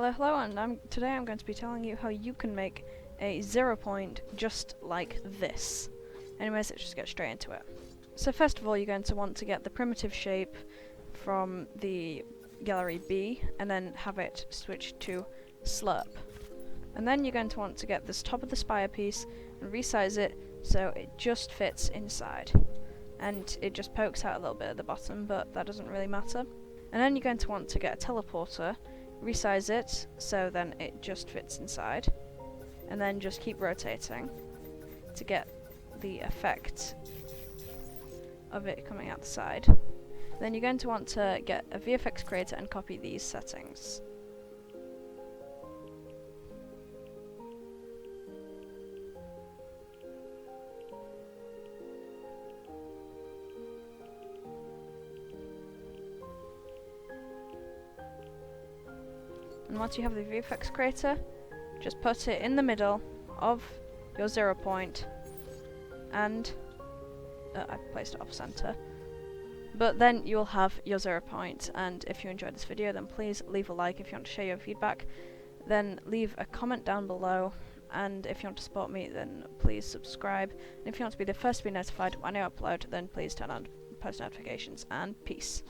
Hello, and today I'm going to be telling you how you can make a 0 point just like this. Anyways, let's just get straight into it. So first of all, you're going to want to get the primitive shape from the gallery B, and then have it switch to slurp. And then you're going to want to get this top of the spire piece and resize it so it just fits inside. And it just pokes out a little bit at the bottom, but that doesn't really matter. And then you're going to want to get a teleporter, resize it so then it just fits inside, and then just keep rotating to get the effect of it coming out the side. Then you're going to want to get a VFX creator and copy these settings. And once you have the VFX creator, just put it in the middle of your 0 point, and I placed it off center. But then you'll have your 0 point, and if you enjoyed this video, then please leave a like. If you want to share your feedback, then leave a comment down below, and if you want to support me, then please subscribe. And if you want to be the first to be notified when I upload, then please turn on post notifications, and peace.